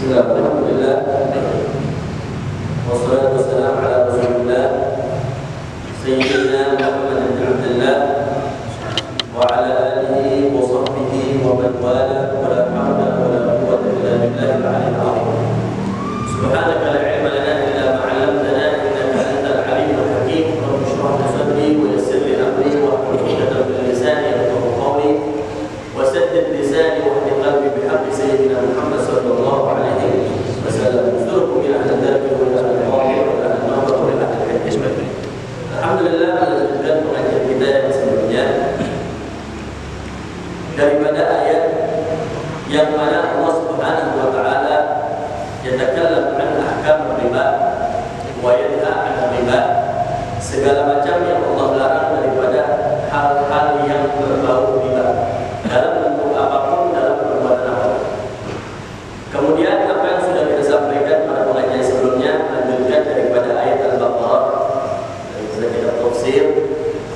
Alhamdulillah, wassalatu wassalamu ala Rasulillah Sayyidina Muhammad bin Abdullah wa ala alihi wa sahbihi wa man wala wa la hawla wa la quwwata illa billahil aliyyil azim. Subhanaka la ilma lana illa ma 'allamtana innaka antal alimul hakim. Rabbi shrah li sadri wa yassir li amri wa hlul 'uqdatam min lisani yafqahu qawli wa saddid lisani wa hdid qalbi bihaqqi sayyidina Muhammad sallallahu alaihi wasallam. Usturukum ila al-darbi wa ila al-qawli wa ila al-nawr wa ila al-hikmah. Alhamdulillah, melanjutkan pengajian kita yang sebelumnya daripada ayat yang mana Allah Subhanahu wa taala yatakallam an ahkam riba wa yanha an riba, segala macam yang Allah larang daripada hal-hal yang berbau riba dalam bentuk apapun, dalam perbuatan apapun. Kemudian apa yang sudah kita sampaikan pada pengajian sebelumnya, lanjutkan daripada ayat Al-Baqarah, daripada kitab tafsir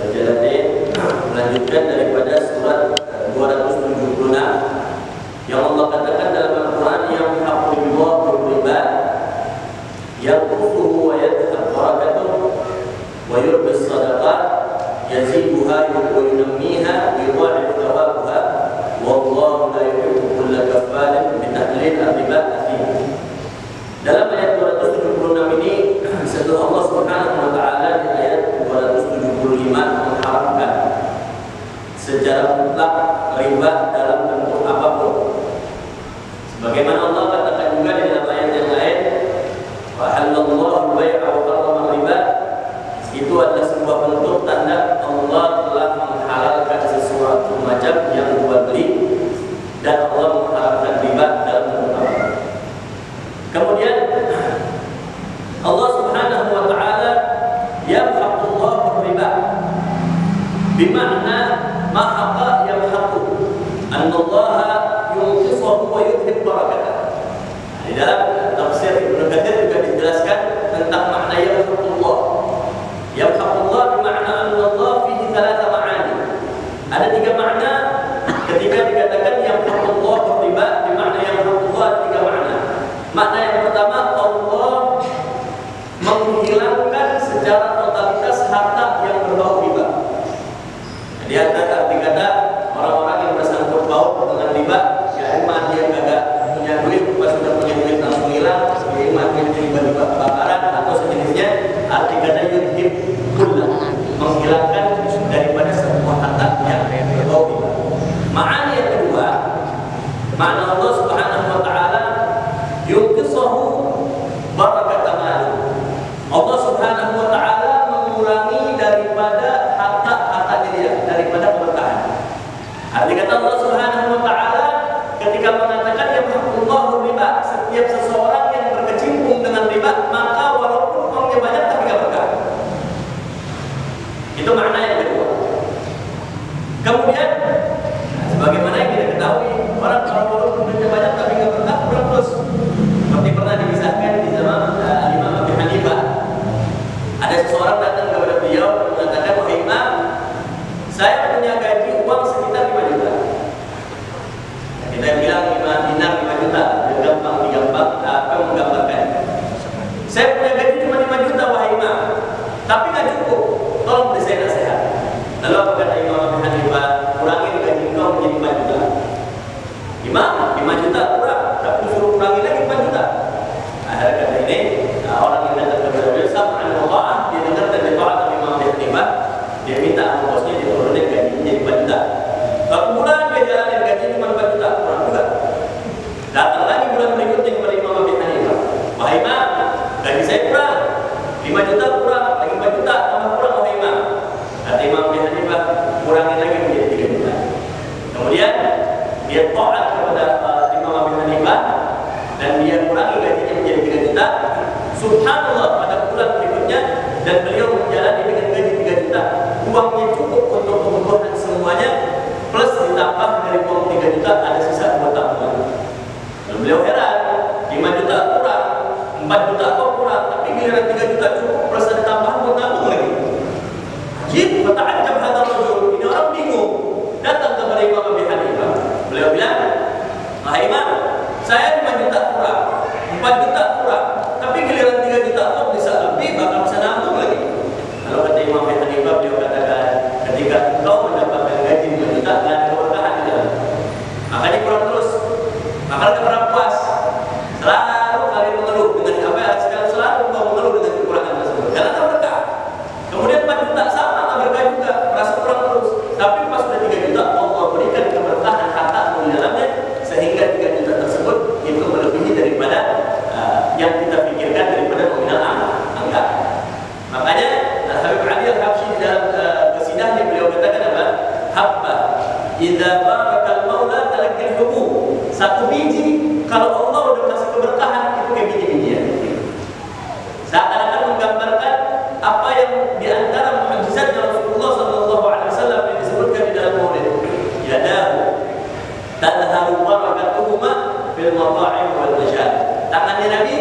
Al-Jalalain, melanjutkan daripada surat 276 yang Allah katakan dalam Al-Quran, yang yamhaqullahu riba yanqusuhu wa yadhhab barakatuhu wa yurbis sadaqat yaziduha wa yunammiha wa yudha'if thawabaha wallahu la yuhibbu kulla kaffarin bitahlil riba athim. Dalam ayat 276 ini, setelah Allah Subhanahu wa taala di ayat 275 mengharamkan secara mutlak riba dalam bentuk apapun, sebagaimana Allah katakan juga di dalam ayat yang lain, wa halallahu al-bai'a wa harrama riba, itu adalah sebuah bentuk tanda Allah telah menghalalkan sesuatu macam yang jual beli, dan Allah mengharamkan riba dalam bentuk apapun. Kemudian Allah Subhanahu wa taala yamhaqullahu riba bima'na mahaqa yamhaqu annallaha yunqisuhu wa yudhib barakatah. Di dalam tafsir Ibnu Katsir juga dijelaskan tentang makna yamhaqullah. Yamhaqullah bermakna Allah fihi thalatha ma'ani. Ada tiga makna ketika dikatakan yamhaqullah riba, bermakna yamhaqullah tiga makna. Makna yang pertama, Allah menghilangkan secara totalitas harta yang berbau riba. Di antara arti kata orang-orang yang bersangkut paut dengan riba, ya emang dia kagak punya duit, pas sudah punya duit langsung hilang, ya emang dia tiba-tiba Makna Allah Subhanahu wa taala yunqisahu barakatan mali. Allah Subhanahu wa taala mengurangi daripada harta-hartanya dia, daripada keberkahan. Arti kata Allah Subhanahu wa taala ketika mengatakan ya mahqullahu riba, setiap seseorang yang berkecimpung dengan riba, maka walaupun uangnya banyak tapi gak berkah. Itu makna yang kedua. Kemudian sebagaimana yang kita ketahui, orang kalau walaupun duitnya banyak tapi gak berkah, kurang terus. Seperti pernah dikisahkan di zaman Imam Abu Hanifah. Ada seseorang datang kepada beliau dan mengatakan, "Wahai Imam, saya punya gaji uang sekitar 5 juta." Kita bilang 5 dinar 5 juta, gampang menggambarkan. Saya punya gaji cuma 5 juta, wahai Imam, tapi nggak cukup. Tolong beri saya nasihat. Lalu apa kata Imam Abu Hanifah? Kurangi gaji engkau menjadi 5 juta. Imam, 5 juta kurang, tapi suruh kurangi lagi 4 juta. Akhirnya kata ini, orang yang datang kepada beliau sam'an wa ta'ah, dia dengar dari ta'at Imam Abu Hanifah, dia minta sama bosnya diturunin gaji menjadi 4 juta. Satu bulan dia jalanin gaji cuma 4 juta, kurang juga. Datang lagi bulan berikutnya kepada Imam Abu Hanifah, wahai Imam, gaji saya kurang, 5 juta kurang, lagi 4 juta, tambah kurang wahai Imam. Kata Imam Abu Hanifah, kurangin lagi menjadi 3 juta. Kemudian dia taat kepada Imam Abu Hanifah dan dia kurangi gajinya menjadi 3 juta. Subhanallah, pada bulan berikutnya dan beliau menjalani dengan gaji 3 juta, uangnya cukup untuk kebutuhan semuanya, plus ditambah dari uang 3 juta ada sisa buat tabungan. Dan beliau heran, 5 juta kurang, 4 juta kok kurang, tapi giliran 3 juta cukup plus ada tambahan buat tabung lagi. Ajib, fata'ajab hadzal rajul. Ini orang bingung. Datang kepada Imam Abu Hanifah. Beliau bilang, "Wahai Imam, saya 5 juta kurang, 4 juta kurang, tapi giliran 3 juta kok bisa lebih, bahkan bisa nambung lagi." Lalu kata Imam Abu Hanifah, beliau katakan, ketika engkau mendapatkan gaji 5 juta, gak ada keberkahan di dalam. Makanya kurang terus, makanya gak pernah puas. Selalu kalian mengeluh dengan apa ya? Selalu kau mengeluh dengan kekurangan tersebut. Karena tak berkah. Kemudian 4 juta sama, tak berkah juga, merasa kurang terus. Tapi pas sudah 3 juta, Allah berikan keberkahan harta di dalamnya, sehingga 3 juta tersebut itu melebihi daripada yang kita pikirkan daripada nominal angka. Makanya Habib Ali Al-Habsyi di dalam qasidahnya beliau katakan apa? Habba idza barakal maula talakil hubu. Satu biji kalau Allah udah kasih keberkahan itu kayak biji-bijian. Seakan-akan menggambarkan apa yang di antara mukjizat Rasulullah sallallahu alaihi wasallam yang disebutkan di dalam Maulid. Yadahu tadharu barakatuhuma fil mata'im wal mashad. Tangannya Nabi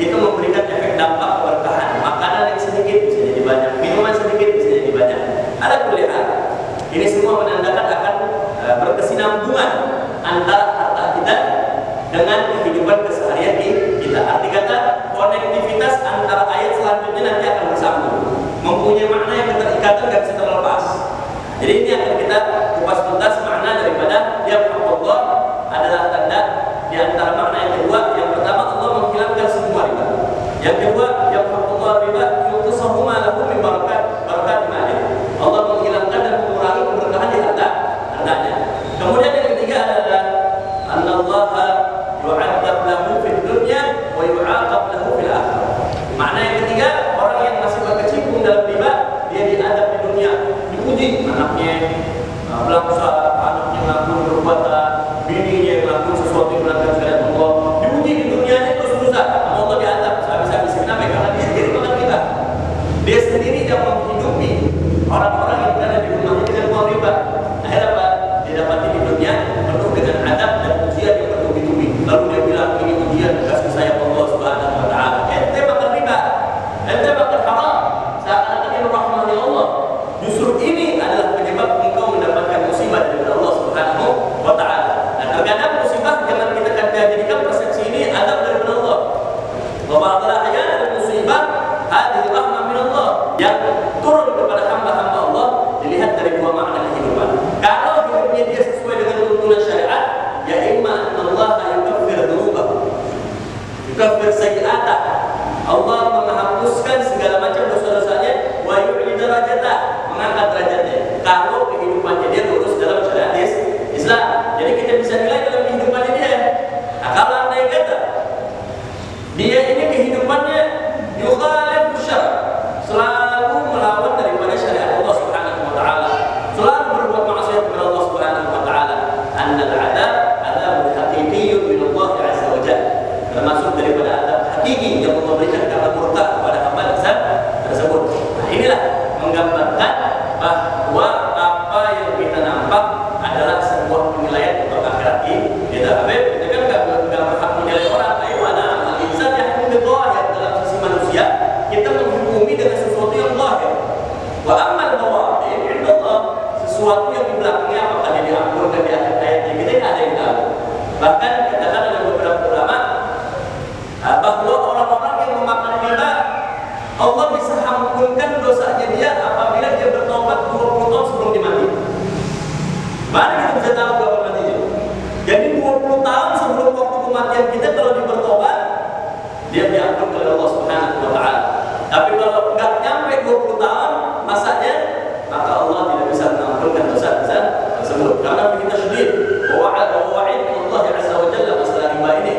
itu memberikan efek dampak keberkahan. Makanan yang sedikit bisa jadi banyak, minuman sedikit bisa jadi banyak. Ala kulli hal, ini semua menandakan akan berkesinambungan antara harta kita dengan kehidupan keseharian kita. Arti kata konektivitas antara ayat selanjutnya nanti akan bersambung, mempunyai makna yang keterikatan dan bisa terlepas. Jadi ini akan kita kupas tuntas makna daripada yang Allah adalah tanda di antara makna yang kedua. Yang pertama, Allah menghilangkan semua riba. Yang kedua, yang Allah riba yutusahu ma lahu min barakat mali. Allah menghilangkan dan mengurangi keberkahan di hartanya. Kemudian yang ketiga adalah annallaha yu'adzab lahu fid dunya wa yu'aqab lahu fil akhirah. Makna yang ketiga, orang yang masih berkecimpung dalam riba, dia diadab di dunia, dipuji anaknya belangsa, anaknya ngaku perbuatan, bininya yang ngaku sesuatu yang melanggar syariat Allah, dipuji di dunianya terus susah, Allah diadab habis-habis. Kenapa? Karena dia sendiri makan riba. Dia sendiri yang menghidupi orang-orang yang berada di rumahnya dengan uang riba. Akhirnya apa? Dia dapati di dunia penuh dengan adab dan ujian yang bertubi-tubi. Lalu dia bilang, ini ujian kasih sayang Allah Subhanahu wa taala. Ente makan riba, ente makan haram, seakan-akan ini rahmatnya Allah. Justru ini adalah penyebab engkau mendapatkan musibah dari Allah Subhanahu wa taala. Dan terkadang musibah jangan kita jadikan persepsi ini adab dari Allah. Wa ba'dal ahyan musibah hadhihi rahmah min Allah, yang turun kepada hamba-hamba Allah dilihat dari dua makna kehidupan. Kalau hidupnya dia sesuai dengan tuntunan syariat, ya imma Allah yukaffir dhunubahu, yukaffir sayyi'atah, Allah menghapuskan segala macam dosa-dosanya, wa yu'li darajatah, mengangkat derajatnya. Kalau kehidupannya dia lurus dalam syariat Islam, jadi kita bisa nilai dalam kehidupannya dia haqiqiyyun min Allah azza wa jalla, termasuk daripada adab hakiki yang Allah berikan karena murka kepada hamba tersebut. Nah, inilah menggambarkan bahwa apa yang kita nampak adalah sebuah penilaian untuk akhirat kita. Habib, kita kan nggak berhak menilai orang. Bagaimana insan yang berdoa dalam sisi manusia, kita menghukumi dengan sesuatu yang zahir. Wa amal bawatin indallah, sesuatu yang di belakangnya apakah dia diampunkan di akhir ayatnya, kita nggak ada yang tahu. Bahkan katakan ada beberapa ulama bahwa orang-orang yang memakan riba, Allah bisa ampunkan dosanya dia apabila dia bertobat 20 tahun sebelum dia mati. Mana kita bisa tahu kapan matinya? Jadi 20 tahun sebelum waktu kematian kita, kalau dia bertobat, dia diampunkan oleh Allah Subhanahu wa taala. Tapi kalau enggak nyampe 20 tahun masanya, maka Allah tidak bisa mengampunkan dosa-dosa tersebut. Karena kita syedid bahwa wa'id Allah azza wa jalla masalah riba ini,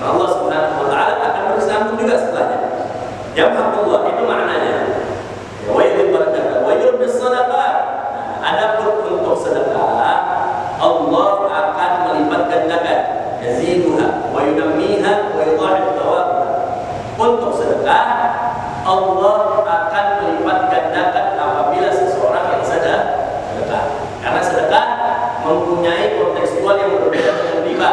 Allah Subhanahu wa taala akan bersambung juga setelahnya. Yang Allah itu maknanya wa yadhil barakah wa yurbis sadaqah. Adapun untuk sedekah, Allah akan melipat gandakan, yaziduha wa yunammiha wa yudha'if thawabaha. Untuk sedekah, Allah akan melipat gandakan apabila seseorang yang sedekah. Karena sedekah mempunyai kontekstual yang berbeda dengan riba.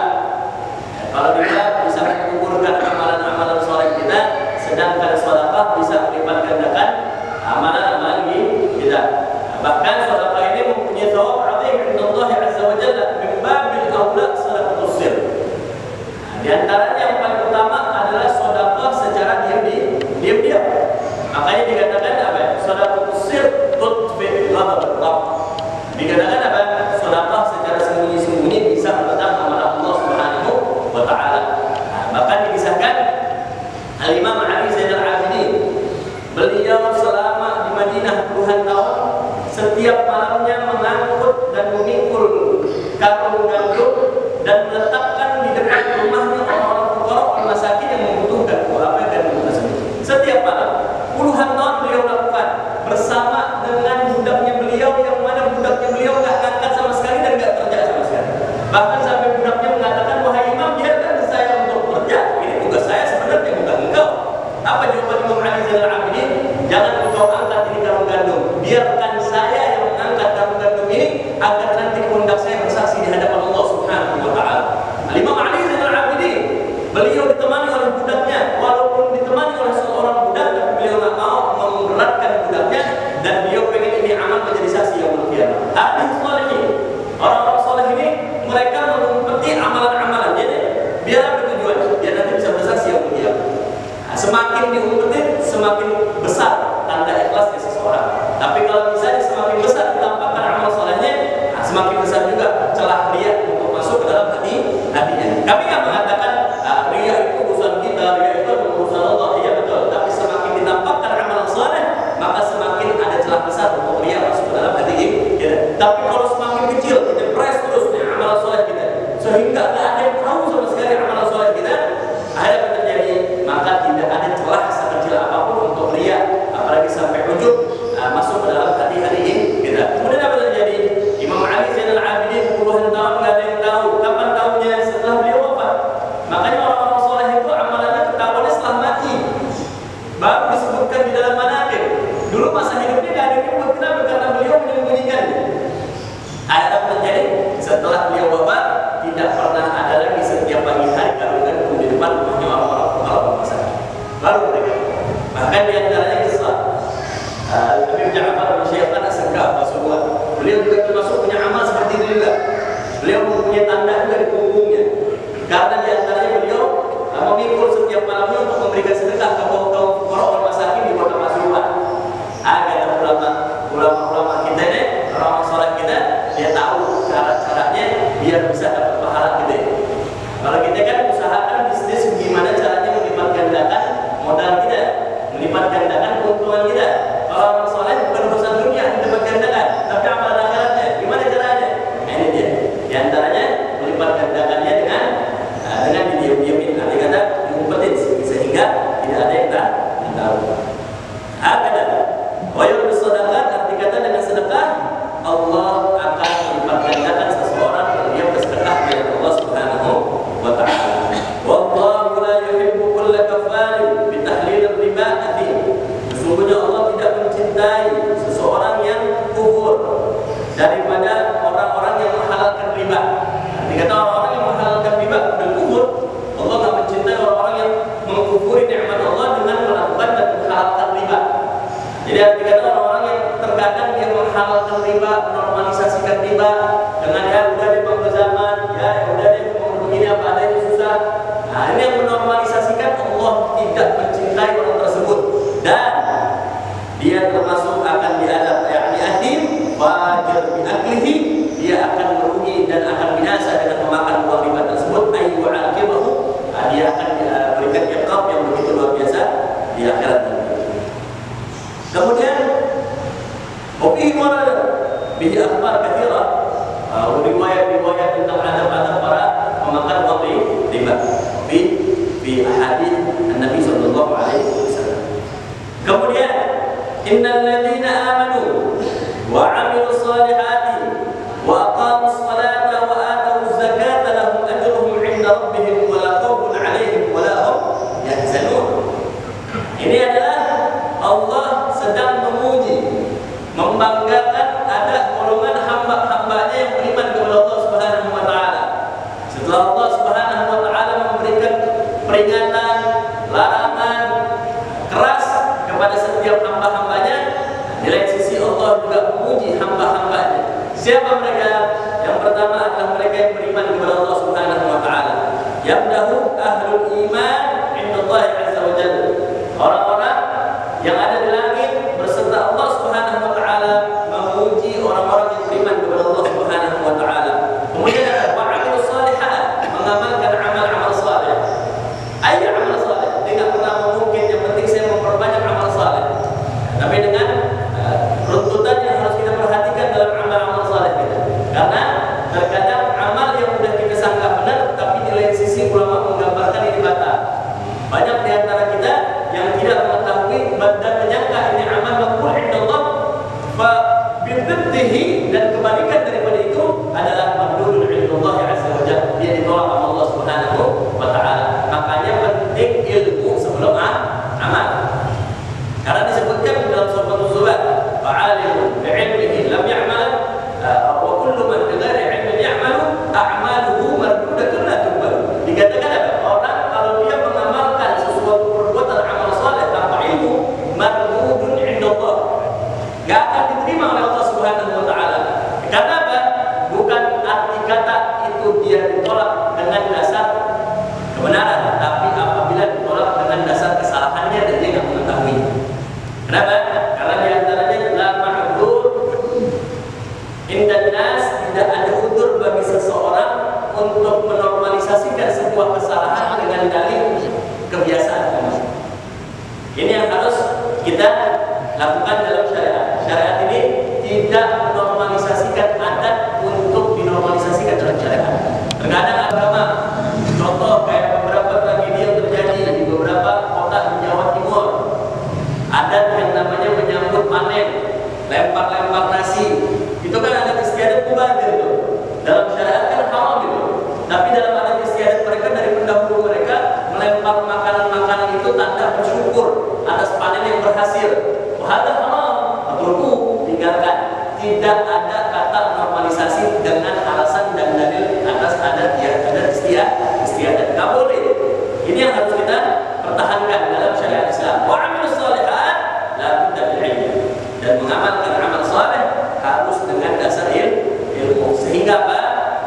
Kalau riba bisa mengukurkan amalan-amalan soleh kita, sedangkan sedekah bisa melipat gandakan amalan-amalan kita. Bahkan sedekah ini mempunyai thawab azim inda Allah azza wa jalla min babil aula sadaqatus sir. Di antaranya yang paling utama adalah sedekah secara diam-diam. Makanya dikatakan apa? Sadaqatus sir tudfi ghadab Allah. Dikatakan apa? Sedekah secara sembunyi-sembunyi bisa meredam amarah Allah Subhanahu wa taala. Bahkan dikisahkan Al-Imam Ali Zainal Abidin, beliau selama di Madinah puluhan tahun, setiap malamnya mengangkut dan memikul karung gandum dan meletakkan di depan rumahnya orang-orang fuqara, orang masakin yang membutuhkan gandum tersebut. Setiap malam, puluhan tahun beliau lakukan bersama dengan budaknya beliau, yang mana budaknya beliau nggak ngangkat sama sekali dan nggak kerja sama sekali. Bahkan sampai budaknya mengatakan, wahai imam, biarkan saya untuk kerja, ini tugas saya sebenarnya, bukan engkau. Apa jawaban Imam Ali Zainal Abidin? Jangan engkau angkat ini karung gandum, biarkan saya yang mengangkat karung gandum ini agar nanti pundak saya bersaksi di hadapan Allah Subhanahu wa taala. Imam Ali Zainal Abidin, beliau ditemani oleh budaknya, walaupun ditemani oleh seorang budak, tapi beliau tak mau memberatkan budaknya, dan beliau pengen ini amal menjadi saksi yang mulia. Ahli salihin, orang-orang saleh ini mereka mengumpeti amalan-amalan, jadi biar apa tujuan? Biar nanti bisa bersaksi yang mulia. Semakin diumpetin, semakin besar tanda ikhlasnya seseorang. Tapi kalau misalnya semakin besar ditampakkan amal solehnya, semakin besar juga celah riya untuk masuk ke dalam hatinya. Kami nggak mengatakan riya itu urusan kita, riya itu urusan Allah. Iya betul. Tapi semakin ditampakkan amal soleh, maka semakin ada celah besar untuk riya masuk ke dalam hati kita. Tapi kalau semakin kecil, kita press terus amal soleh kita, sehingga nggak ada yang tahu sama sekali amal soleh kita, akhirnya apa terjadi? Maka tidak ada celah sekecil apapun untuk riya, apalagi sampai ujub masuk ke dalam hati-hati kita. Kemudian apa terjadi? Imam Ali Zainal Abidin puluhan tahun nggak ada yang tahu. Kapan tahunya? Setelah beliau wafat. Makanya orang-orang soleh itu amalannya ketahuannya setelah mati, baru disebutkan di dalam manaqib. Dulu masa hidupnya nggak ada yang nyebut. Kenapa? Karena beliau menyembunyikannya. Ada apa terjadi? Setelah beliau wafat, tidak pernah ada lagi setiap pagi hari karungan di depan rumahnya orang-orang masyarakat. Baru mereka. Bahkan di antaranya kisah Habib Ja'far Al-Syekhar As-Sakaf Rasulullah. Beliau juga termasuk punya amal seperti itu juga. Beliau mempunyai tanda juga di punggungnya. Karena di antaranya beliau memikul setiap malamnya untuk memberikan sedekah ke kaum orang masakin di kota Pasuruan. Agar ulama-ulama kita ini, orang soleh kita, dia tahu cara-caranya biar bisa dapat pahala gede. Kalau kita kan usahakan bisnis gimana caranya melipat gandakan modal kita, melipat gandakan keuntungan kita. Kalau orang soleh bukan urusan dunia melipat gandakan, tapi amalan akhiratnya gimana caranya? Nah, ini dia. Di antaranya melipat gandakannya dengan innal ladzina amanu wa 'amilus solihati wa aqamus salata wa atawuz zakata lahum ajruhum 'inda rabbihim wa la khaufun 'alaihim wa la hum yahzanun. Ini adalah Allah sedang memuji, membanggakan ada golongan hamba-hambanya yang beriman kepada Allah Subhanahu wa taala. Setelah Allah Subhanahu wa taala memberikan peringatan, larangan keras kepada setiap hamba-hambanya, di lain sisi Allah juga memuji hamba-hambanya. Siapa mereka? Yang pertama adalah mereka yang beriman kepada Allah Subhanahu wa taala. Yabdahu ahlul iman indallahi azza wa jalla. Orang-orang yang ada di langit berserta Allah Subhanahu wa taala memuji orang-orang yang beriman kepada Allah Subhanahu wa taala. Kemudian ada wa'amilus shalihat, mengamalkan amal-amal saleh. Ayat amal saleh, dia tidak pernah mungkin, yang penting saya memperbanyak amal saleh. Tapi dengan runtutan yang harus kita perhatikan dalam amal-amal saleh kita. Karena terkadang amal yang sudah kita sangka benar, tapi di lain sisi ulama menggambarkan ini batal. Banyak di antara kita yang tidak mengetahui dan menyangka ini amal maqbul indallah, fa bididdihi, dan kebalikan daripada itu adalah mardudun indallah azza wa jalla, dia ditolak oleh Allah Subhanahu wa taala. Makanya penting ilmu sebelum amal. Karena disebutkan dalam surah Az-Zumar, fa'alimun bi'ilmihi lam ya'mal wa kullu man bighairi 'ilmin ya'malu a'maluhu mardudatun la tuqbal. Dikatakan apa? Orang kalau dia mengamalkan sesuatu perbuatan amal saleh tanpa ilmu, mardudun indallah, enggak akan diterima oleh Allah Subhanahu wa taala. Karena apa? Bukan arti kata itu dia ditolak dengan dasar kebenaran, tapi apabila ditolak dengan dasar kesalahannya dan dia tidak mengetahui. Kenapa? Karena di antaranya la ma'dzur indan nas, tidak ada udzur bagi seseorang untuk menormalisasikan sebuah kesalahan dengan dalil kebiasaan. Ini yang harus kita lakukan dalam syariat. Syariat ini tidak menormalisasikan adat untuk dinormalisasikan dalam syariat. Terkadang agama, contoh kayak beberapa tragedi yang terjadi di beberapa kota di Jawa Timur, adat yang namanya menyambut panen, lempar-lempar nasi, itu kan adat istiadat mubadir itu. Dalam syariat kan haram itu. Tapi dalam adat istiadat mereka dari pendahulu mereka melempar makanan-makanan itu tanda bersyukur atas panen yang berhasil. Wahada haram, atau tinggalkan. Tidak ada kata normalisasi dengan alasan dan dalil atas adat istiadat. Nggak boleh. Ini yang harus kita pertahankan dalam syariat Islam. Wa'amilus shalihat la budda bil ilm, dan mengamalkan amal saleh harus dengan dasar ilmu. Sehingga apa?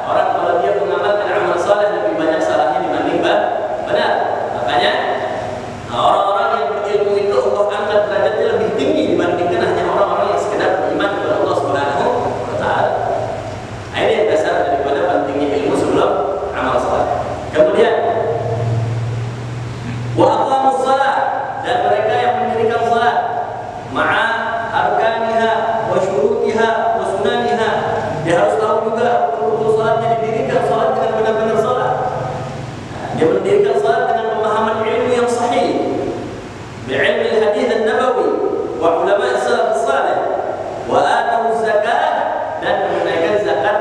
Orang kalau dia mengamalkan amal saleh lebih banyak salahnya dibanding benar. Makanya orang-orang yang berilmu itu Allah angkat derajatnya lebih tinggi dibandingkan hanya orang-orang yang sekedar beriman kepada Allah Subhanahu wa taala. Nah, ini yang dasar daripada pentingnya ilmu sebelum amal saleh. Kemudian wa aqamus shalah, dan mereka yang mendirikan salat ma'a arkaniha wa syurutiha wa sunaniha. Dia harus tahu juga rukun salatnya, didirikan salat dengan benar-benar salat. Dia mendirikan salat dengan pemahaman ilmu yang sahih, bi'ilmi al-hadits an-nabawi wa ulama as-salaf as-salih, wa atau zakat, dan menunaikan zakat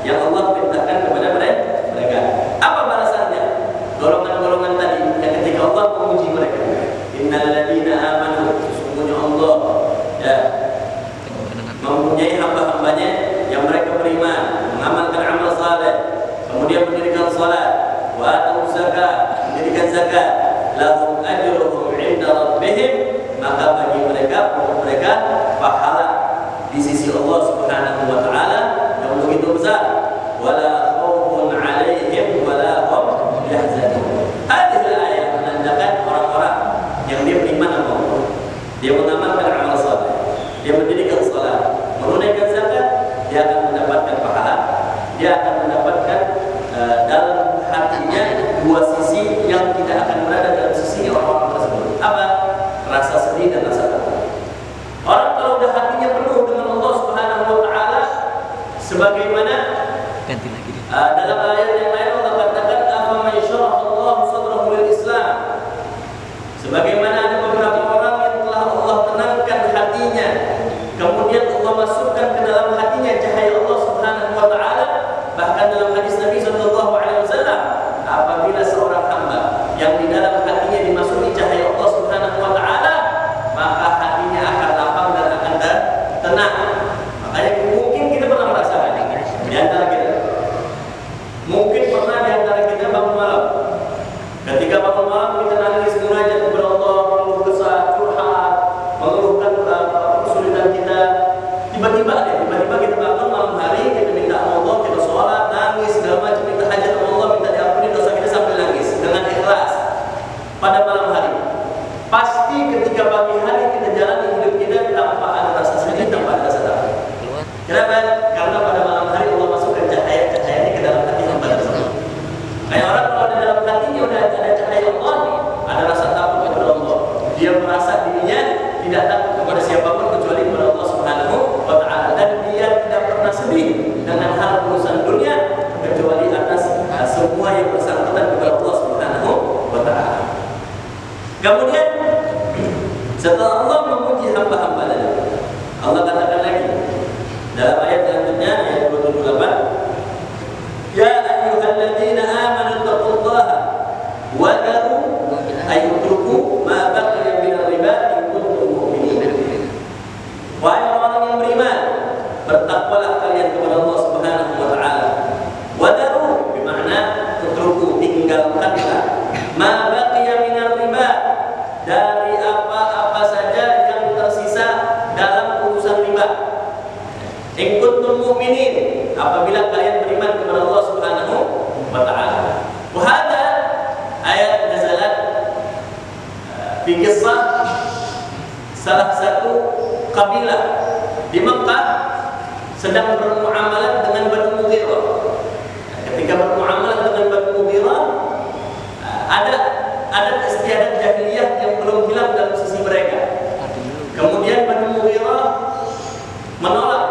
yang Allah perintahkan kepada mereka. Apa balasannya? Golongan-golongan tadi yang ketika Allah memuji mereka, innal ladzina amanu, sesungguhnya Allah ya mempunyai hamba-hambanya yang mereka beriman, mengamalkan amal saleh, kemudian mendirikan salat, wa atau zakat, mendirikan zakat, lahum ajruhum 'inda rabbihim, maka bagi mereka, untuk mereka pahala di sisi Allah Subhanahu wa taala yang begitu besar. Wala khaufun 'alaihim wala hum yahzanun. Hadis ayat menandakan orang-orang yang dia beriman kepada Allah, dia mengamalkan amal saleh, dia mendirikan salat, menunaikan zakat, dia akan mendapatkan pahala, dia akan mendapatkan dalam hatinya dua sisi yang tidak akan berada dalam sisi orang-orang tersebut. Apa? Rasa sedih dan rasa takut. Orang kalau udah hatinya penuh dengan Allah Subhanahu wa taala, sebagaimana dalam ayat yang lain Allah katakan, "Afaman syaraha Allah sadrahu lil Islam." Sebagaimana ada beberapa orang yang telah Allah tenangkan hati yang di dalam hatinya dimasuki cahaya Allah Subhanahu wa taala, maka hatinya akan lapang dan akan tenang. Makanya mungkin kita pernah merasakan di antara kita. Mungkin pernah di antara kita bangun malam. Ketika bangun malam kita nangis munajat kepada Allah, mengeluh kesah, curhat, mengeluhkan kesulitan kita. Tiba-tiba kita bangun malam hari, kita minta Allah, kita sholat, nangis, segala macam, minta hajat Allah, minta diampuni dosa kita sambil nangis dengan ikhlas pada malam hari. Pasti ketika pagi hari kita jalani hidup kita tanpa ada rasa sedih, tanpa ada rasa takut. Kenapa? Karena pada malam hari Allah masukkan cahaya-cahayanya ke dalam hati hamba tersebut. Kayak orang kalau ada dalam hatinya udah ada cahaya Allah, ada rasa takut kepada Allah. Dia merasa dirinya tidak takut kepada siapapun kecuali kepada Allah Subhanahu wa taala, dan dia tidak pernah sedih dengan hal urusan dunia kecuali atas semua yang bersangkutan kepada Allah Subhanahu wa taala. Kemudian setelah Allah memuji hamba-hambanya, Allah katakan lagi dalam ayat selanjutnya, ayat 28, ya ayyuhalladzina amanu taqullaha wa daru ayyutruku ma baqiya minar riba in kuntum mu'minin. Wahai orang yang beriman, bertakwalah kalian kepada Allah Subhanahu wa taala. Wa daru bermakna utruku, tinggalkanlah, ma baqiya minar riba, dari apa-apa saja yang tersisa dalam urusan riba. In kuntum mu'minin, apabila kalian beriman kepada Allah Subhanahu wa taala. Wa hada ayat nazalat fi kisah salah satu kabilah di Mekah sedang bermuamalah dengan Banu Mughirah. Ketika bermuamalah dengan Banu Mughirah, ada istiadat jahiliyah yang belum hilang dalam sisi mereka. Kemudian Banu Mughirah menolak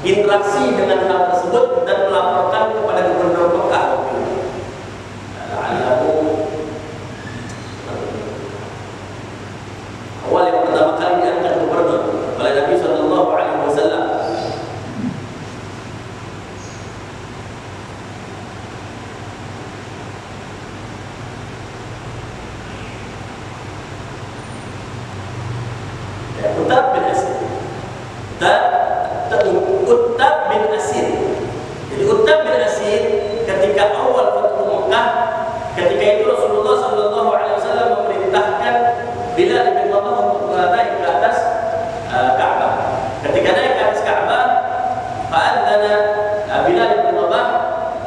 interaksi dengan hal tersebut dan melaporkan kepada gubernur Mekah. Awal yang pertama kali diangkat gubernur oleh Nabi Sallallahu Alaihi Wasallam. Uttab bin Asir. Uttab bin Asir. Jadi Uttab bin Asir ketika awal Fathu Mekah, ketika itu Rasulullah Sallallahu Alaihi Wasallam memerintahkan Bilal bin Rabah untuk naik ke atas Ka'bah. Ketika naik ke atas Ka'bah, fa'adzana Bilal bin Rabah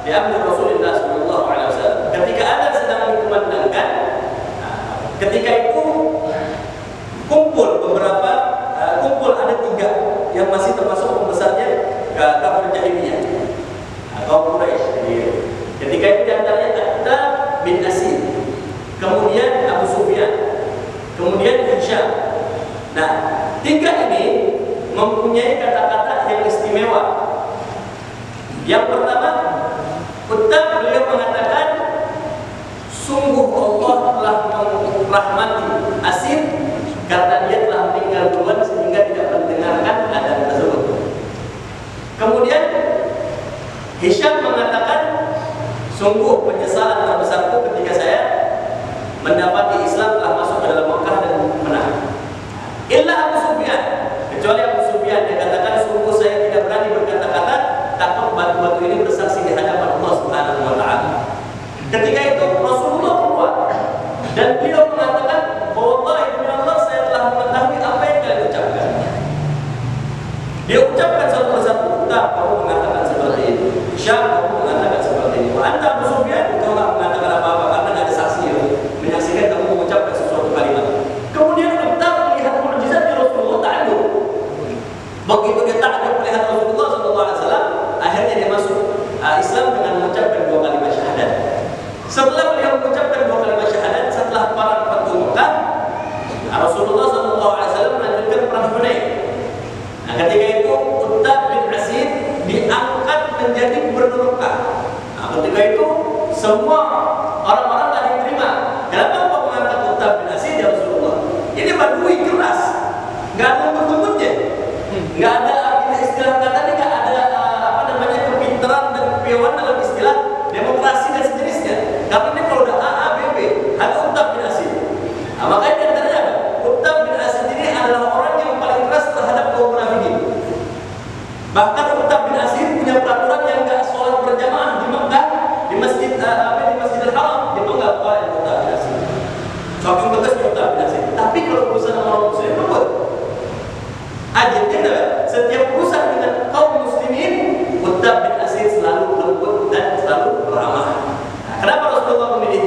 di amri Rasulullah Sallallahu Alaihi Wasallam. Ketika adzan sedang dikumandangkan, ketika itu kumpul ada 3 yang masih termasuk pembesarnya kafir jahiliyah atau Quraisy. Ketika itu diantaranya Uttab bin Asir, kemudian Abu Sufyan, kemudian Hisham. Nah, 3 ini mempunyai kata-kata yang istimewa. Yang pertama, Uttab beliau mengatakan, sungguh Allah telah merahmati Asir karena dia telah meninggal duluan sehingga tidak mendengarkan adzan tersebut. Kemudian Hisham mengatakan, sungguh penyesalan terbesarku ketika saya mendapati Islam telah masuk ke dalam Mekah dan menang. Illa Abu Sufyan, kecuali Abu Sufyan, dia katakan, sungguh saya tidak berani berkata-kata, takut batu-batu ini bersaksi di hadapan Allah Subhanahu wa taala. Ketika itu Rasulullah keluar dan beliau mengatakan, wallahi demi Allah saya telah mengetahui apa yang kalian ucapkan. Dia ucapkan satu persatu, Uttab kamu mengatakan seperti ini, Syam kamu mengatakan seperti ini. Anda Abu Sufyan, kau tidak mengatakan apa-apa karena tidak ada saksi yang menyaksikan kamu mengucapkan sesuatu kalimat. Kemudian Uttab melihat mukjizat di Rasulullah, ta'ajub. Begitu dia ta'ajub melihat Rasulullah SAW, akhirnya dia masuk Islam dengan mengucapkan 2 kalimat syahadat. Setelah beliau mengucapkan 2 kalimat syahadat, setelah perang Fathu Mekah, Rasulullah SAW melanjutkan perang Hunain. Nah, ketika itu Uttab bin Asir diangkat menjadi gubernur Mekah. Nah, ketika itu semua orang-orang tak diterima. Kenapa kau mengangkat Uttab bin Asir ya Rasulullah? Ini badui keras, nggak ada lembut-lembutnya, nggak ada istilah kata ini, nggak ada kepintaran dan kepiawaian dalam istilah demokrasi dan sejenisnya. Karena ini kalau udah A, B, B,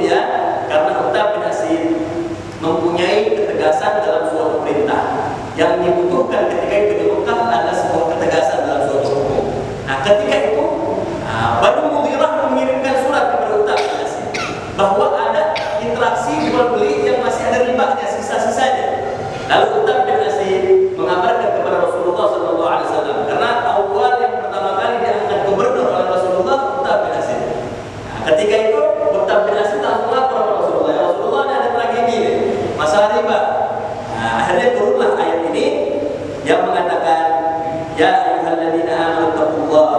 mulia karena Utbah bin Asyid mempunyai ketegasan dalam suatu perintah. Yang dibutuhkan ketika itu di Mekah adalah sebuah ketegasan dalam suatu hukum. Nah, ketika itu Banu Mughirah mengirimkan surat kepada Utbah bin Asyid bahwa ada interaksi jual beli yang masih ada ribanya, sisa-sisanya. Lalu Utbah bin Asyid mengabarkan kepada Rasulullah SAW, karena awal yang pertama kali diangkat gubernur oleh Rasulullah Utbah bin Asyid. Nah, ketika itu Utbah bin Asyid langsung lapor kepada Rasulullah, ya Rasulullah, ada tragedi nih, masalah riba. Nah, akhirnya turunlah ayat ini yang mengatakan, ya ayyuhalladzina amanu taqullah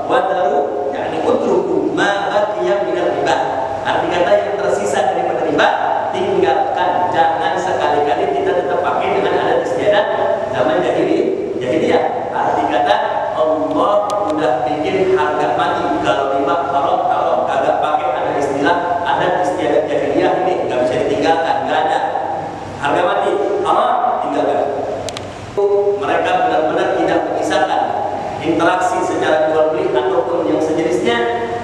wa daru, yakni utruku ma baqiya minal riba. Arti kata yang tersisa daripada riba tinggalkan, jangan sekali-kali kita tetap pakai dengan adat istiadat zaman jahiliyah. Arti kata Allah udah bikin harga mati, kalau riba haram, kagak pakai ada istilah adat istiadat jahiliyah ini, nggak bisa ditinggalkan, nggak ada. Harga mati haram, tinggalkan. Mereka benar-benar tidak memisahkan interaksi secara jual beli ataupun yang sejenisnya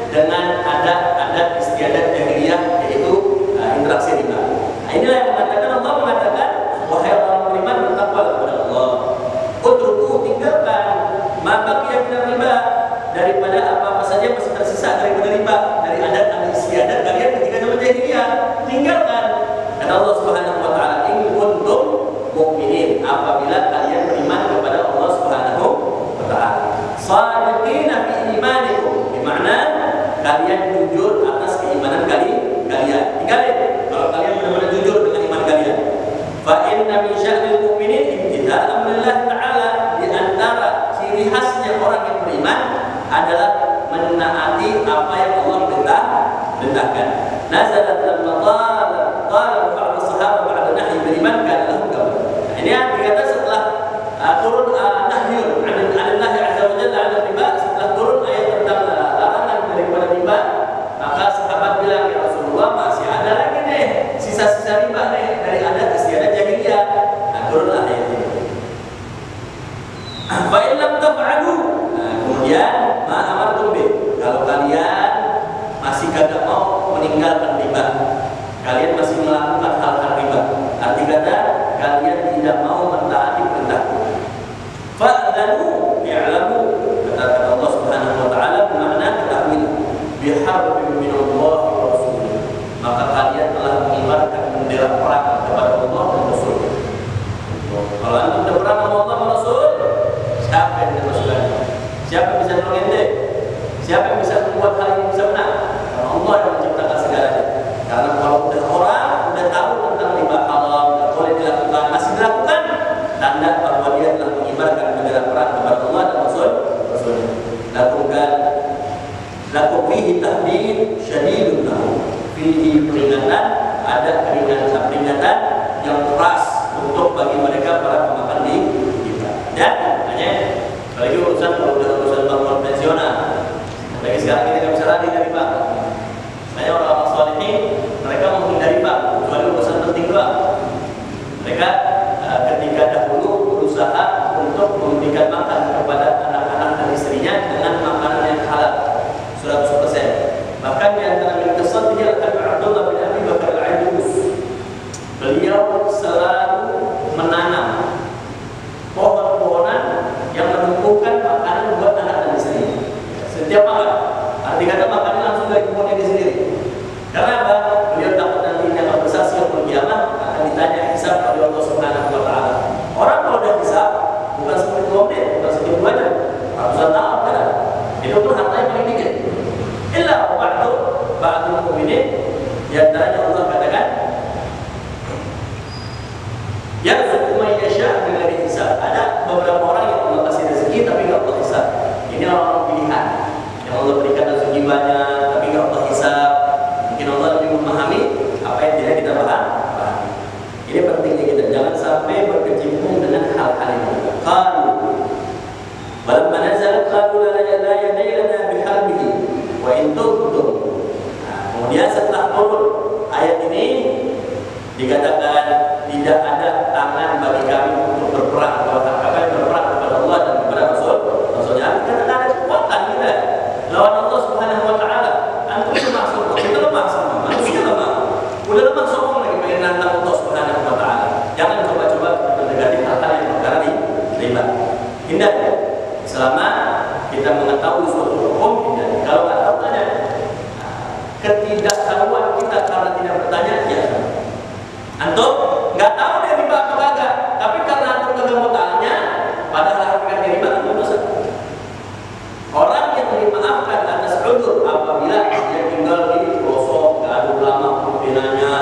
dengan adat istiadat jahiliyah, yaitu interaksi riba. Nah, inilah yang mengatakan, Allah mengatakan, wahai orang beriman, bertakwa kepada Allah. Utruku, tinggalkan ma baqiya minal riba, daripada apa-apa saja masih tersisa daripada riba, dari adat istiadat kalian ketika zaman jahiliyah, tinggalkan. Dan Allah Subhanahu wa taala, in kuntum mu'minin, apabila kalian beriman kepada Allah Subhanahu wa taala. Shadiqina fi imanikum, bermakna kalian jujur atas keimanan kalian. Tinggalin kalau kalian benar-benar jujur dengan iman kalian. Fa inna min sya'nil mu'minin imtithal amrillah ta'ala, di antara ciri khasnya orang yang beriman adalah menaati apa yang Allah perintahkan. Nazalat lamma qala ba'd as-sahabah ba'da nahyi bil iman kana lahum qabr. Ini arti kata setelah turun nahyun 'anillahi 'azza wa jalla 'ala riba, setelah turun ayat tentang larangan daripada riba, maka sahabat bilang, ya Rasulullah, masih ada lagi nih sisa-sisa riba nih dari adat istiadat jahiliyah. Nah, turunlah ayat ini. Fa in lam taf'alu, kemudian ma amartum bi, kalau kalian masih kagak mau meninggalkan riba, kalian masih melakukan hal-hal riba, arti kata kalian tidak mau mentaati perintahku, fa'danu i'lamu, kata Allah Subhanahu wa taala, bermakna ketahui, biharbin min Allah wa Rasulih, maka kalian telah mengibarkan bendera perang kepada Allah dan Rasul. Kalau antum sudah perang sama Allah dan Rasul, siapa yang bisa masukkan? Siapa yang bisa menolong ente? Siapa yang bisa membuat hal ini bisa menang? Karena Allah yang menciptakan segalanya. Karena kalau udah orang udah tahu tentang riba halal, nggak boleh dilakukan, masih dilakukan, tanda bahwa dia telah mengibarkan bendera perang kepada Allah dan Rasulnya. Lakum fihi tahdid syadidun lahu, fihi peringatan, ada peringatan yang keras untuk bagi mereka para pemakan riba. Dan makanya apalagi urusan bank konvensional, apalagi sekarang kita nggak bisa lari dari bank. Makanya orang-orang salihin mereka menghindari bank kecuali urusan penting doang. Mereka ketika dahulu berusaha untuk memberikan makan kepada anak-anak dan istrinya dengan makanan yang halal 100%. Bahkan di antara kisah dia Abdullah bin Abi Bakar Al-Aidus, beliau selalu menanam pohon-pohonan yang menumbuhkan makanan buat anak dan istri setiap malam. Arti kata makannya langsung dari kebunnya dia sendiri. Karena apa? Beliau takut nantinya kalau bersaksi yaumul qiyamah akan ditanya hisab oleh Allah Subhanahu wa taala. Orang kalau udah hisab bukan seperti 2 menit, bukan seperti 2 jam, ratusan tahun kan? Itu pun hartanya paling dikit. Illa ba'du mu'minin, di antaranya Allah katakan, yarzuqu man yasha' bighairi hisab. Ada beberapa orang yang Allah kasih rezeki tapi enggak Allah hisab. Ini orang pilihan yang Allah berikan rezeki banyak tapi enggak Allah hisab. Mungkin Allah lebih memahami apa yang tidak kita pahami. Ini pentingnya kita jangan sampai berkecimpung dengan hal-hal ini. Qalu balamma nazalat qalu la yadailana biharbihi wa in tubtum. Kemudian setelah turun ayat ini dikatakan tidak ada tangan bagi kami untuk berperang kepada Allah dan kepada Rasulnya. Karena tidak ada kekuatan kita lawan Allah Subhanahu wa taala. Antum lemah semua, kita lemah semua, manusia lemah. ketidaktahuan kita karena tidak bertanya, ya. Antum nggak tahu dia riba apa kagak, tapi karena antum kagak mau tanya, padahal hakikat riba antum dosa. Orang yang dimaafkan atas udzur apabila dia tinggal di pelosok, nggak ada ulama pimpinannya,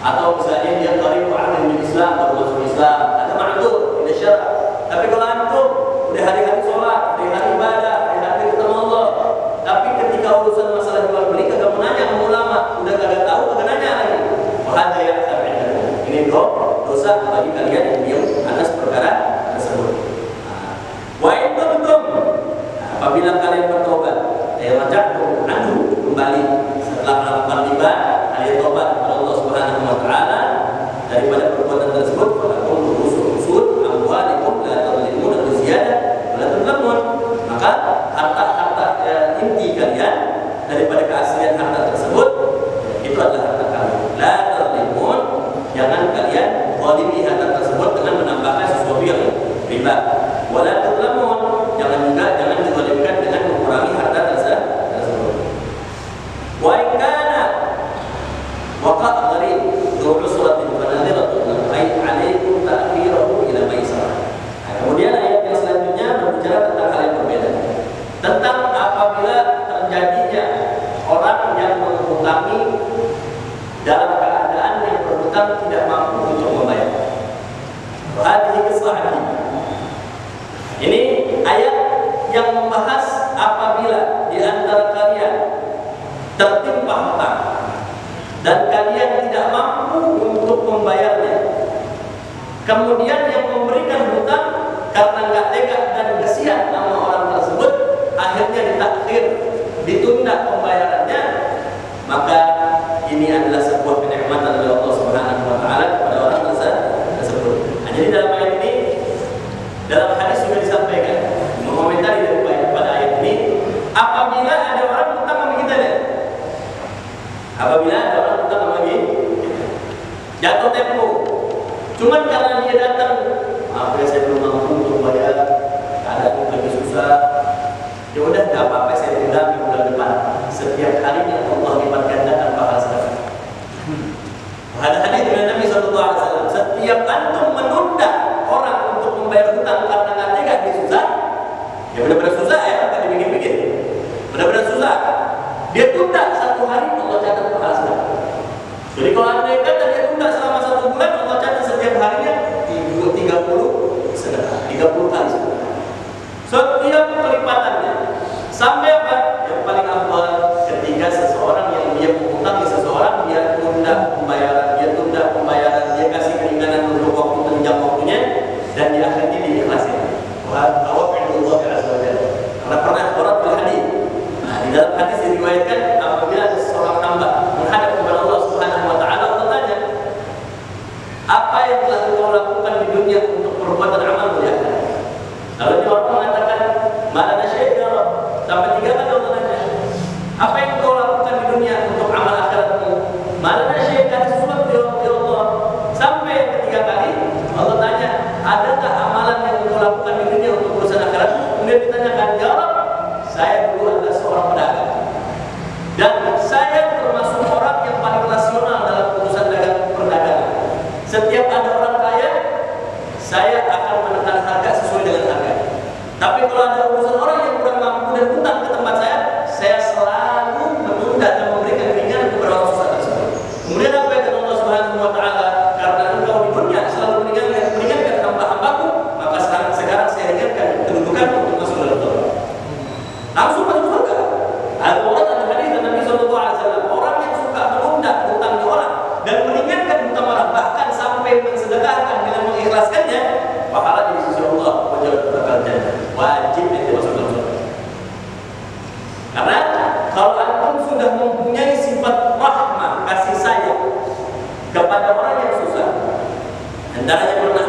atau misalnya dia qarib ahli Islam, baru masuk Islam, ada ma'dzur, tidak syar'a. Tapi kalau antum udah hari-hari sholat, hari-hari ibadah, hari-hari ketemu Allah, tapi ketika urusan masalah jual beli kagak menanya sama ulama, udah kagak tahu, kagak nanya lagi. Wahada ya sab'in. Ini dosa bagi kalian yang diam atas perkara tersebut. Wa in kuntum, apabila kalian bertobat, raja'tum anhu, kembali setelah melakukan riba, kalian tobat kepada Allah Subhanahu wa taala daripada perbuatan tersebut, falakum rusul amwalikum la tadlimuna bi ziyadah wa la tudlamun. Maka harta-harta inti kalian daripada keaslian harta tersebut itu adalah harta kalian. La tadlimun, jangan kalian zalimi harta tersebut dengan menambahkan sesuatu yang riba. Wa la tudlamun, jangan dizalimkan dengan mengurangi harta tersebut. Wa in kana waqa'a gharib dhu usratin fanadhiratun ay 'alaikum ta'khirahu ila maisarah. Kemudian ayat yang selanjutnya berbicara tentang hal yang berbeda. Tentang apabila terjadinya orang yang menghutangi dalam keadaan yang berhutang tidak mampu untuk membayar. Hadhihi qissah. Ini ayat yang membahas apabila di antara kalian tertimpa hutang dan kalian tidak mampu untuk membayarnya. Kemudian yang memberikan hutang karena nggak tega dan kasihan sama orang tersebut, akhirnya ditakhir, ditunda pembayarannya, maka ini adalah sebuah kenikmatan dari Allah Subhanahu wa taala kepada orang tersebut. Nah, jadi dalam ayat ini, dalam hadis juga disampaikan, mengomentari pada ayat ini, apabila ada orang hutang sama kita deh. Apabila ada orang hutang sama kita, jatuh tempo. Cuman karena dia datang, maaf ya saya belum mampu untuk bayar, keadaan lagi susah. Ya udah, nggak apa-apa, saya tunda di bulan depan. Setiap harinya Allah lipat gandakan pahala sedekah. Ada hadis dari Nabi SAW, setiap antum menunda orang untuk membayar hutang karena nggak tega dia susah, ya benar-benar susah ya, nggak dibikin-bikin, benar-benar susah. Dia tunda satu hari, Allah catat pahala sedekah. Jadi kalau anda kata dia tunda selama 1 bulan, Allah catat setiap harinya 30 sedekah, 30 kali sedekah. Setiap kelipatannya sampai apa? Yang paling afdal ketika seseorang yang dia menghutangi seseorang, dia tunda pembayaran, dia kasih keringanan untuk waktu penunjang waktunya, dan di akhirnya diikhlasin. Wa tawakkalullah azza wa jalla. Karena pernah orang berhadis. Nah, di dalam hadis diriwayatkan apabila ada seorang hamba menghadap kepada Allah Subhanahu wa taala, Allah tanya, apa yang telah engkau lakukan di dunia untuk perbuatan amal mulia? Lalu dia orang mengatakan, mana syai' ya Rabb. Sampai 3 kali Allah tanya, apa yang engkau lakukan di dunia untuk amal akhiratmu? Mana syai' kasih sesuatu ya Allah. Sampai yang ketiga kali Allah tanya, adakah amalan yang engkau lakukan di dunia untuk urusan akhiratmu? Kemudian ditanyakan, ya Rabb, saya dulu adalah seorang pedagang, dan saya termasuk orang yang paling rasional dalam urusan perdagangan. Setiap ada orang kaya, saya akan menekan harga sesuai dengan harga. Tapi kalau ada urusan orang yang kurang mampu dan hutang ke tempat saya selalu menunda dan memberikan keringanan kepada orang susah tersebut. Kemudian apa yang kata Allah Subhanahu wa taala? Karena engkau di dunia selalu meringankan hamba-hambaku, maka sekarang saya ringankan kedudukan untuk masuk dalam surga. Langsung masuk surga. Al-Quran ada hadis dari Nabi SAW, orang yang suka menunda hutangnya orang dan meringankan hutang orang, bahkan sampai mensedekahkan dengan mengikhlaskannya, pahala di sisi Allah wajib nanti masuk dalam surga. Karena kalau antum sudah mempunyai sifat rahmah, kasih sayang kepada orang yang susah, antaranya pernah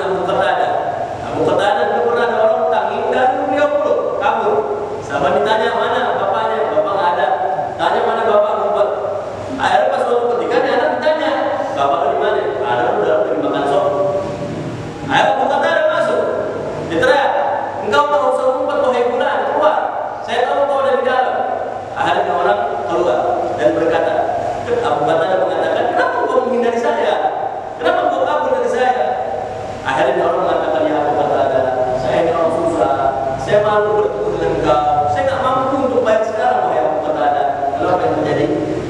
Abu Qatadah itu pernah ada orang utangin dan beliau kabur. Sahabat ditanya, mana bapaknya? Bapak nggak ada. Tanya mana bapak, ngumpet. Akhirnya pas suatu ketika dia anak ditanya, bapak di mana? Ada udah pergi makan sop. Akhirnya Abu Qatadah masuk, diteriak, engkau tak usah ngumpet, wahai fulan, keluar. Saya tahu kau ada di dalam. Akhirnya orang keluar dan berkata, Abu Qatadah mengatakan, kenapa kau menghindari saya? Kenapa kau kabur dari saya? Akhirnya orang mengatakan, ya Abu Qatadah, saya ini orang susah, saya malu bertemu dengan engkau, saya nggak mampu untuk bayar sekarang, wahai Abu Qatadah. Lalu apa yang terjadi?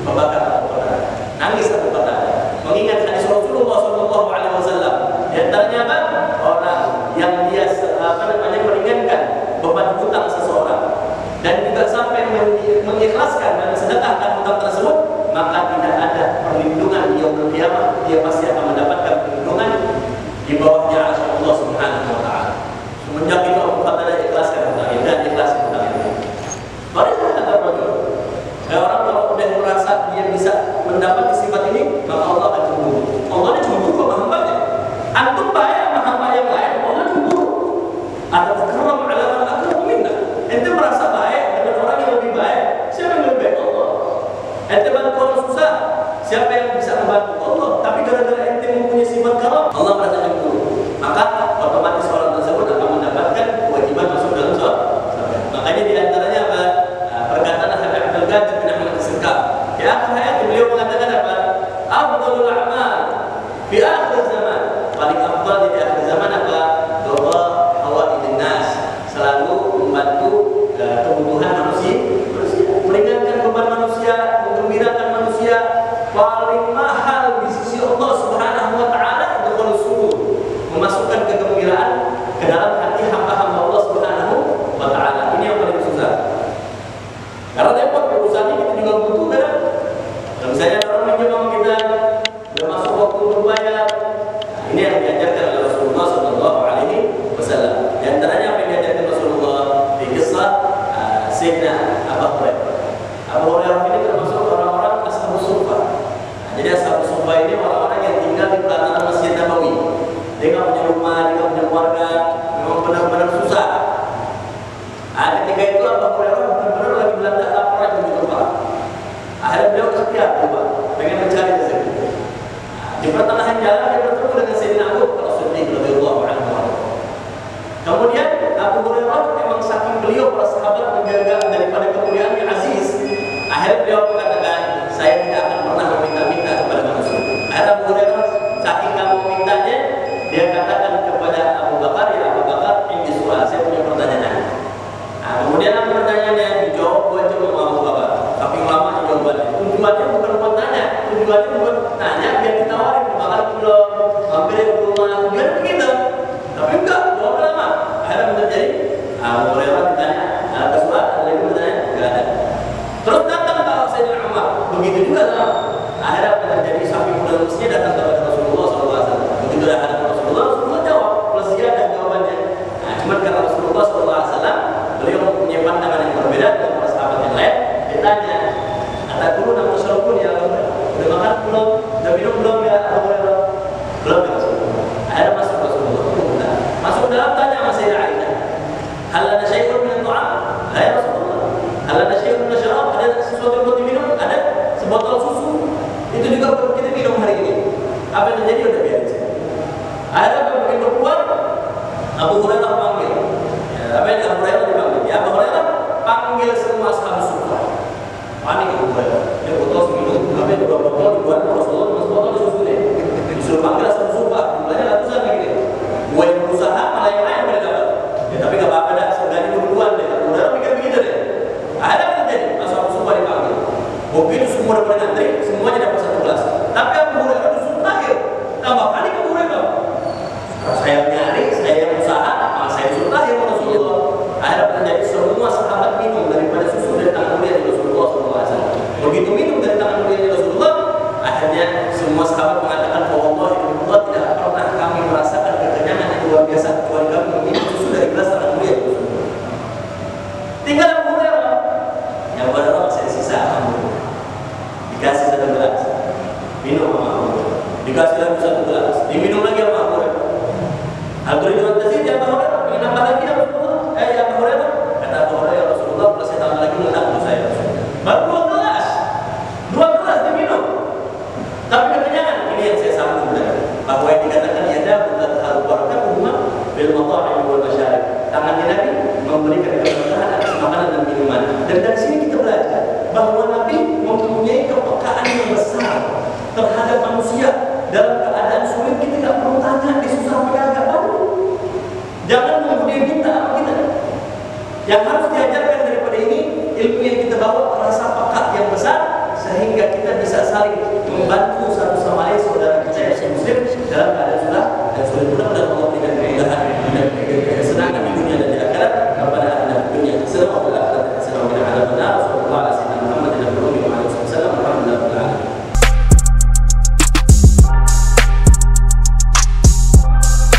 Membakar Abu Qatadah. Nangis Abu Qatadah. Mengingat hadis Rasulullah SAW. Di antaranya apa? Orang yang dia meringankan beban hutang seseorang dan juga sampai mengikhlaskan dan sedekahkan hutang tersebut, maka tidak ada perlindungan di yaumul qiyamah. Dia pasti akan mendapatkan perlindungan di bawahnya arsy Allah Subhanahu wa taala. Semenjak itu Abu Qatadah ikhlaskan hutang dan ikhlaskan hutang itu. Baru kata Rasul, orang kalau sudah merasa dia bisa mendapat sifat ini, maka Allah akan cemburu. Allah ini cemburu sama hambanya. Antum baik sama hamba yang lain, Allah cemburu. Ada takram ala man akramu minna. Ente merasa baik dengan orang yang lebih baik, siapa yang lebih baik? Allah. Ente bantu orang susah, siapa yang bisa membantu? Allah. Tapi gara-gara ente mempunyai sifat karam, Allah merasa cemburu. Maka otomatis orang tersebut akan mendapatkan kewajiban masuk dalam surga. Makanya di antaranya apa? Perkataan Habib Abdul Qadir bin Ahmad As-Sirkab. Di akhir hayat beliau mengatakan apa? Afdhalul a'mal fi akhir zaman. Paling afdal di akhir zaman apa? Doa hawaidin nas, selalu membantu kebutuhan manusia, meringankan beban manusia, menggembirakan manusia. Paling mahal di sisi Allah Subhanahu wa taala itu kalau syukur, memasukkan kegembiraan ke dalam hati hamba-hamba Allah Subhanahu wa taala. Ini yang paling susah. Karena repot perusahaan ini kita juga butuh kan. Kalau misalnya orang minjem sama kita, udah masuk waktu untuk bayar. Ini yang diajarkan oleh Rasulullah Sallallahu Alaihi Wasallam. Di antaranya apa yang diajarkan Rasulullah di kisah Sayyidina Abu Hurairah. Abu Hurairah ini termasuk orang-orang Ashabus Suffah. Jadi Ashabus Suffah ini orang-orang yang tinggal di pelataran Masjid Nabawi. Dia nggak punya rumah, dia nggak punya keluarga, memang benar-benar susah. Ketika itu Abu Hurairah benar-benar lagi melanda lapar dan juga lapar. Akhirnya beliau ikhtiar coba, pengen mencari rezeki. Di pertengahan jalan dia bertemu dengan Sayyidina Abu Bakar As-Siddiq radhiyallahu anhu. Kemudian Abu Hurairah memang saking beliau para sahabat menjaga daripada kemuliaan yang aziz. Akhirnya beliau mengatakan, saya tidak akan pernah meminta-minta kepada manusia. Akhirnya Abu Hurairah saking nggak mau mintanya, dia katakan kepada Abu Bakar, ya Abu Bakar, ini soal saya punya pertanyaan. Kemudian apa pertanyaannya? Dijawab buat coba Abu Bakar. Tapi lama jawabannya. Tujuannya bukan buat tanya, tujuannya buat tanya biar ditawarin bakal belum, hampir rumah, tujuannya begitu. Tapi enggak, jawab lama. Akhirnya terjadi. Abu Hurairah ditanya, ada surat, ada lagi bertanya, enggak ada. Terus datang ke Sayyidina Umar, begitu juga lah. Akhirnya terjadi sapi muda rusnya datang kepada Rasulullah SAW. Begitu dah ada Rasulullah jawab, plus dia ada jawabannya. Cuman karena Rasulullah SAW beliau mempunyai pandangan yang berbeda dengan para sahabat yang lain. Ditanya, kata guru nama syarukun ya Abu Hurairah, udah makan belum? Udah minum belum ya Abu Hurairah? Belum ya Rasulullah. Akhirnya masuk Rasulullah. Masuk dalam tanya sama Sayyidah Aisyah, hal ada syai'un min ta'am? La ya Rasulullah. Hal ada syai'un min syarab? Ada sesuatu yang buat diminum? Ada sebotol susu. Itu juga buat kita minum hari ini. Apa yang terjadi udah biarin saja. Akhirnya begitu keluar, Abu Hurairah panggil. Apa yang Abu Hurairah dipanggil? Ya Abu Hurairah, panggil semua Ashabus Suffah. Panik Abu Hurairah. Dia botol minum, apa yang dua botol dibuat Rasulullah, mas botol susu deh. Disuruh panggil Ashabus Suffah, jumlahnya ratusan lagi deh. Gue yang berusaha, malah yang lain boleh dapat. Ya, tapi nggak apa-apa dah, seenggaknya duluan deh. Abu Hurairah mikir begitu deh. Akhirnya terjadi, Ashabus Suffah dipanggil. Begitu semua dapat ngantri, semuanya dapat satu gelas. Tapi Abu Hurairah justru terakhir. Tambah panik Abu Hurairah. Saya nyari, saya yang usaha, malah saya disuruh terakhir Rasulullah. Akhirnya terjadi semua sahabat minum daripada susu dari tangan mulia Rasulullah SAW. Begitu minum dari tangan mulia Rasulullah, akhirnya semua sahabat mengatakan, Allah tidak pernah kami merasakan kekenyangan yang luar biasa kecuali kami meminum susu dari gelas tangan mulia Rasulullah. Tinggal Abu Hurairah, yang pada orang saya sisa dikasih satu gelas, minum sama Abu Hurairah. Dikasih lagi satu gelas, diminum lagi sama Abu Hurairah. Al-Qur'an tazid ya Abu Hurairah, ingin nambah lagi ya Rasulullah? Ya Abu Hurairah, kata Abu Hurairah, Rasulullah plus saya tambah lagi meledak dulu saya. Baru dua gelas diminum. Tapi kekenyangan, ini yang saya sambung tadi. Bahwa yang dikatakan ada bukan al-barakah umma bil mata'im wal masyarib. Tangannya Nabi memberikan keberkahan atas makanan dan minuman. Dan dari sini kita belajar bahwa Nabi mempunyai kepekaan yang besar Yang harus diajarkan daripada ini, ilmu yang kita bawa rasa peka yang besar, sehingga kita bisa saling membantu satu sama lain saudara kita yang muslim dalam keadaan susah dan sulit. Mudah-mudahan Allah berikan kemudahan dan